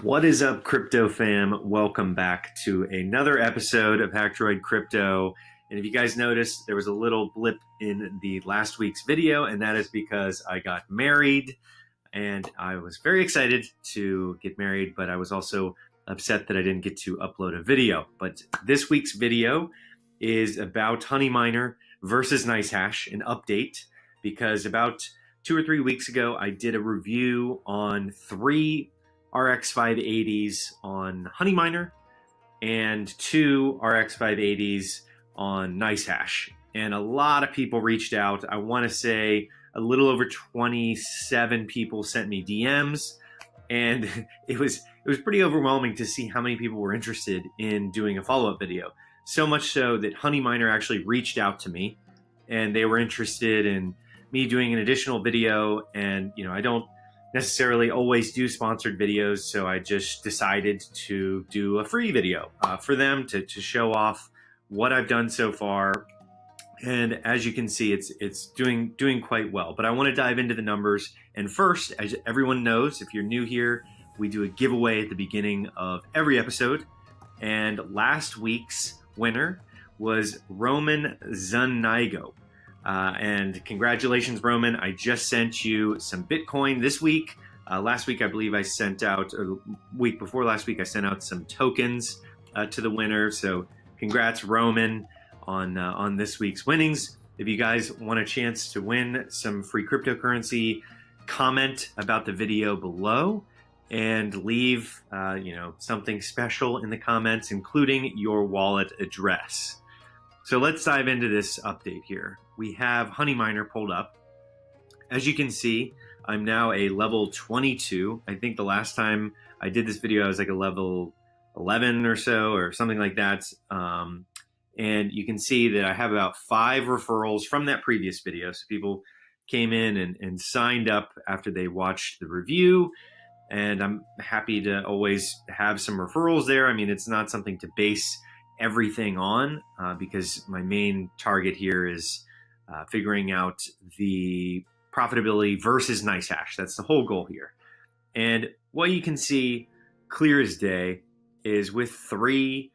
What is up, crypto fam? Welcome back to another episode of Hackdroid Crypto. And if you guys noticed, there was a little blip in the last week's video, and that is because I got married. And I was very excited to get married, but I was also upset that I didn't get to upload a video. But this week's video is about Honeyminer versus NiceHash, an update, because about 2 or 3 weeks ago, I did a review on 3 RX 580s on Honeyminer and 2 RX 580s on NiceHash. And a lot of people reached out. I want to say a little over 27 people sent me DMs, and it was pretty overwhelming to see how many people were interested in doing a follow-up video. So much so that Honeyminer actually reached out to me, and they were interested in me doing an additional video. And I don't necessarily always do sponsored videos, so I just decided to do a free video for them to show off what I've done so far. And as you can see, it's doing quite well. But I want to dive into the numbers. And first, as everyone knows, if you're new here, we do a giveaway at the beginning of every episode. And last week's winner was Roman Zunigo. And congratulations, Roman. I just sent you some Bitcoin this week. Last week, I believe I sent out, or week before last week, I sent out some tokens to the winner. So congrats, Roman, on this week's winnings. If you guys want a chance to win some free cryptocurrency, comment about the video below and leave something special in the comments, including your wallet address. So let's dive into this update here. We have Honeyminer pulled up. As you can see, I'm now a level 22. I think the last time I did this video, I was like a level 11 or so, or something like that. And you can see that I have about 5 referrals from that previous video. So people came in and signed up after they watched the review. And I'm happy to always have some referrals there. I mean, it's not something to base everything on because my main target here is figuring out the profitability versus NiceHash. That's the whole goal here. And what you can see clear as day is with 3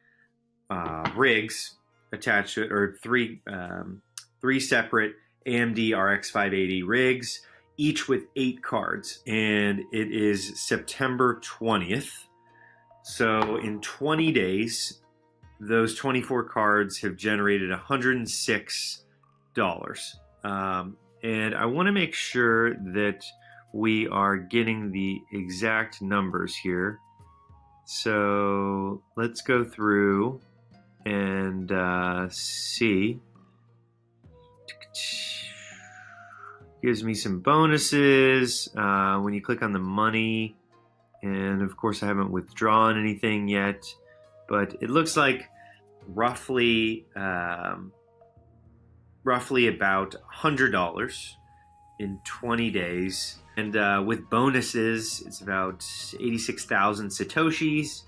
rigs attached to it, or three separate AMD RX 580 rigs, each with 8 cards. And it is September 20th. So in 20 days, those 24 cards have generated $106. And I want to make sure that we are getting the exact numbers here. So let's go through and see. Gives me some bonuses when you click on the money. And of course, I haven't withdrawn anything yet, but it looks like roughly about $100 in 20 days. And with bonuses, it's about 86,000 Satoshis.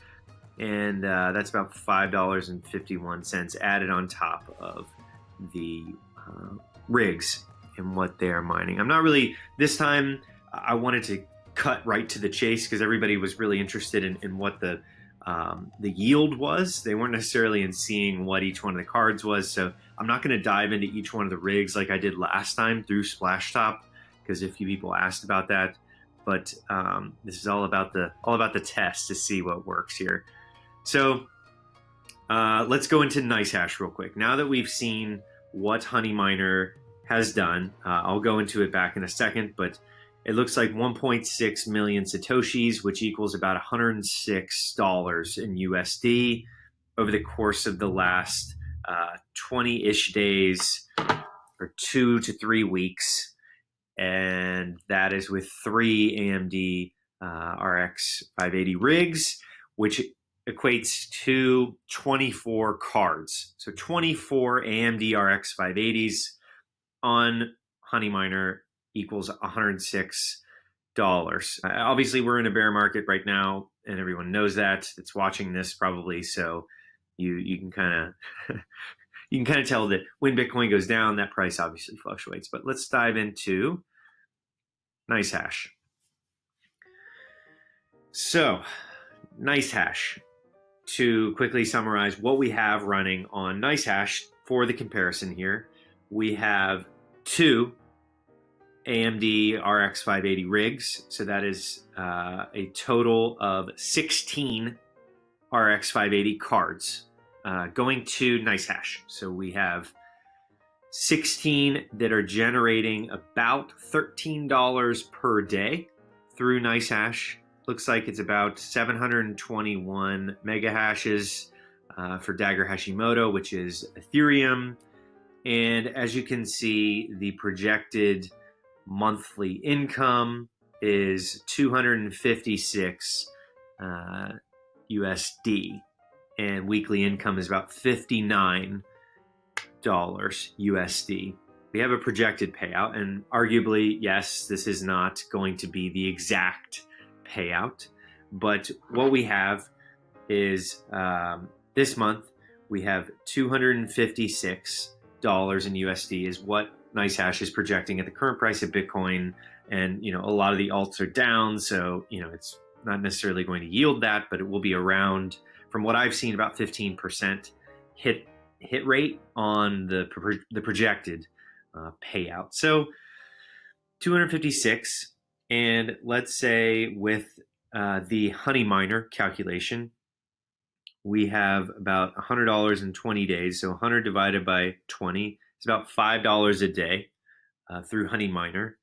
And that's about $5.51 added on top of the rigs and what they're mining. I'm not really, this time I wanted to cut right to the chase because everybody was really interested in what the yield was. They weren't necessarily in seeing what each one of the cards was. So I'm not going to dive into each one of the rigs like I did last time through Splashtop, because a few people asked about that. But this is all about the test to see what works here. So let's go into NiceHash real quick. Now that we've seen what Honeyminer has done, I'll go into it back in a second, but it looks like 1.6 million Satoshis, which equals about $106 in USD over the course of the last 20-ish days, or 2 to 3 weeks. And that is with 3 AMD RX 580 rigs, which equates to 24 cards. So 24 AMD RX 580s on Honeyminer equals $106. Obviously, we're in a bear market right now, and everyone knows that. That's watching this probably, so you can kind of tell that when Bitcoin goes down, that price obviously fluctuates. But let's dive into NiceHash. So NiceHash. To quickly summarize what we have running on NiceHash for the comparison here, we have 2 AMD RX 580 rigs. So that is a total of 16 RX 580 cards going to NiceHash. So we have 16 that are generating about $13 per day through NiceHash. Looks like it's about 721 mega hashes for Dagger Hashimoto, which is Ethereum. And as you can see, the projected monthly income is 256 USD, and weekly income is about $59 USD. We have a projected payout, and arguably, yes, this is not going to be the exact payout, but what we have is this month we have $256 in USD is what NiceHash is projecting at the current price of Bitcoin. And a lot of the alts are down, so it's not necessarily going to yield that, but it will be around, from what I've seen, about 15% hit rate on the projected payout. So 256, and let's say with the Honeyminer calculation, we have about $100 in 20 days. So 100 divided by 20 is about $5 a day through Honeyminer.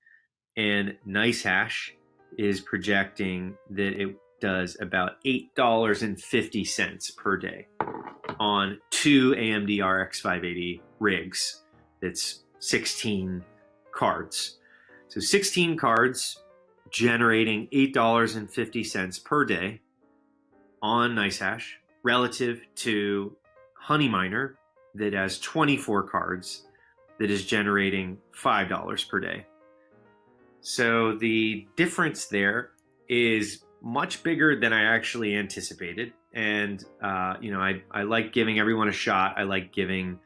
And NiceHash is projecting that it does about $8.50 per day on 2 AMD RX 580 rigs. That's 16 cards. So 16 cards generating $8.50 per day on NiceHash, relative to Honeyminer that has 24 cards that is generating $5 per day. So the difference there is much bigger than I actually anticipated. And, I like giving everyone a shot. I like giving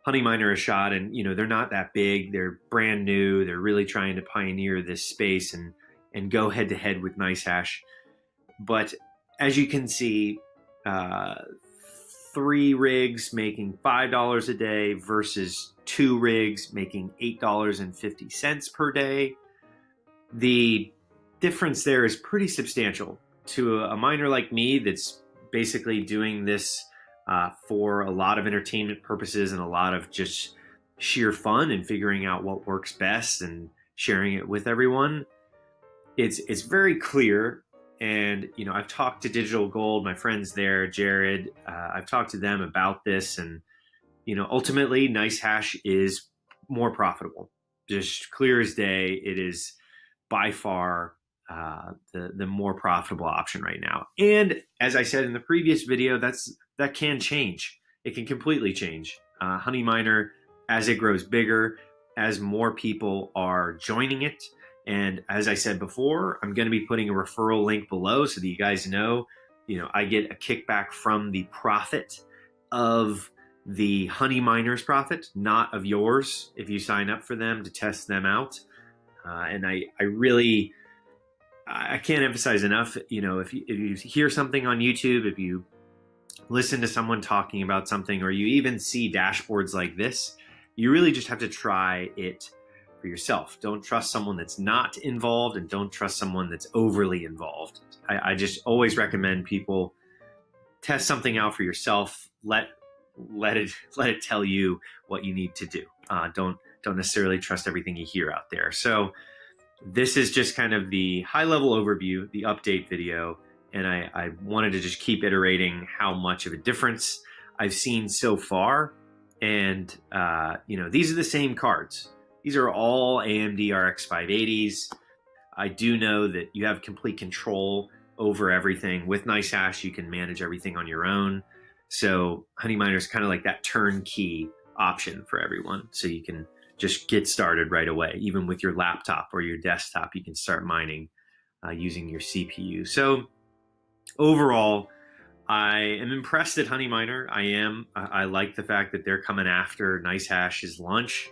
Honeyminer a shot, and, they're not that big. They're brand new. They're really trying to pioneer this space and go head to head with NiceHash. But as you can see, 3 rigs making $5 a day versus 2 rigs making $8.50 per day. The difference there is pretty substantial. To a miner like me that's basically doing this for a lot of entertainment purposes and a lot of just sheer fun and figuring out what works best and sharing it with everyone, it's very clear. And, I've talked to Digital Gold, my friends there, Jared, I've talked to them about this, and, ultimately NiceHash is more profitable. Just clear as day, it is by far the more profitable option right now. And as I said in the previous video, that can change. It can completely change. Honeyminer, as it grows bigger, as more people are joining it, and as I said before, I'm going to be putting a referral link below so that you guys know, I get a kickback from the profit of the Honeyminer's profit, not of yours, if you sign up for them to test them out. And I can't emphasize enough, if you hear something on YouTube, if you listen to someone talking about something, or you even see dashboards like this, you really just have to try it for yourself. Don't trust someone that's not involved, and don't trust someone that's overly involved. I just always recommend people test something out for yourself. Let it tell you what you need to do. Don't necessarily trust everything you hear out there. So this is just kind of the high level overview, the update video. And I wanted to just keep iterating how much of a difference I've seen so far. And, these are the same cards. These are all AMD RX 580s. I do know that you have complete control over everything. With NiceHash, you can manage everything on your own. So Honeyminer is kind of like that turnkey option for everyone. So you can just get started right away. Even with your laptop or your desktop, you can start mining using your CPU. So overall, I am impressed at Honeyminer. I like the fact that they're coming after NiceHash's launch.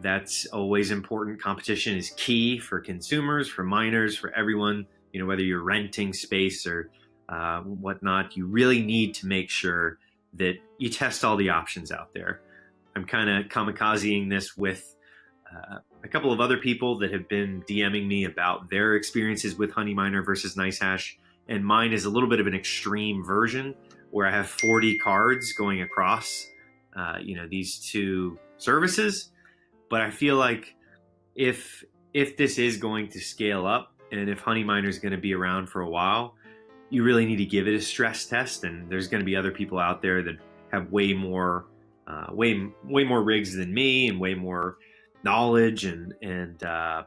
That's always important. Competition is key for consumers, for miners, for everyone. Whether you're renting space or whatnot, you really need to make sure that you test all the options out there. I'm kind of kamikazing this with a couple of other people that have been DMing me about their experiences with Honeyminer versus NiceHash, and mine is a little bit of an extreme version where I have 40 cards going across these two services. But I feel like if this is going to scale up, and if Honeyminer is going to be around for a while, you really need to give it a stress test. And there's going to be other people out there that have way more rigs than me, and way more knowledge and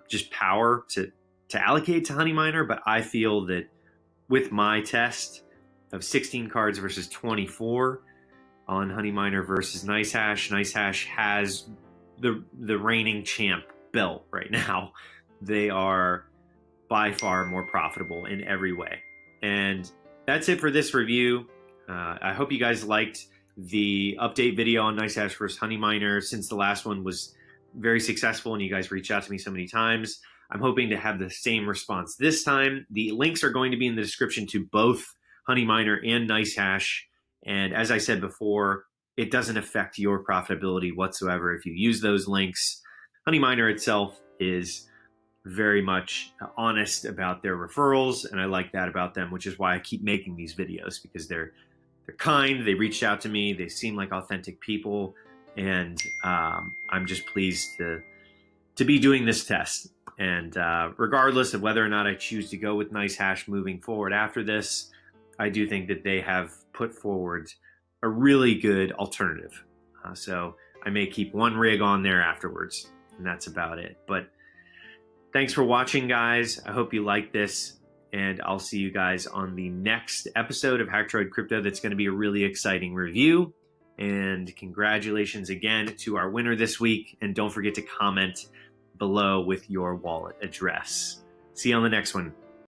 just power to allocate to Honeyminer. But I feel that with my test of 16 cards versus 24 on Honeyminer versus NiceHash, NiceHash has the reigning champ belt right now. They are by far more profitable in every way. And that's it for this review. I hope you guys liked the update video on NiceHash versus Honeyminer, since the last one was very successful and you guys reached out to me so many times. I'm hoping to have the same response this time. The links are going to be in the description to both Honeyminer and NiceHash. And as I said before, it doesn't affect your profitability whatsoever if you use those links. Honeyminer itself is very much honest about their referrals, and I like that about them, which is why I keep making these videos, because they're kind, they reached out to me, they seem like authentic people, and I'm just pleased to be doing this test. And regardless of whether or not I choose to go with NiceHash moving forward after this, I do think that they have put forward a really good alternative. So I may keep one rig on there afterwards, and that's about it. But thanks for watching, guys. I hope you like this, and I'll see you guys on the next episode of Hacktroid Crypto. That's going to be a really exciting review. And congratulations again to our winner this week. And don't forget to comment below with your wallet address. See you on the next one.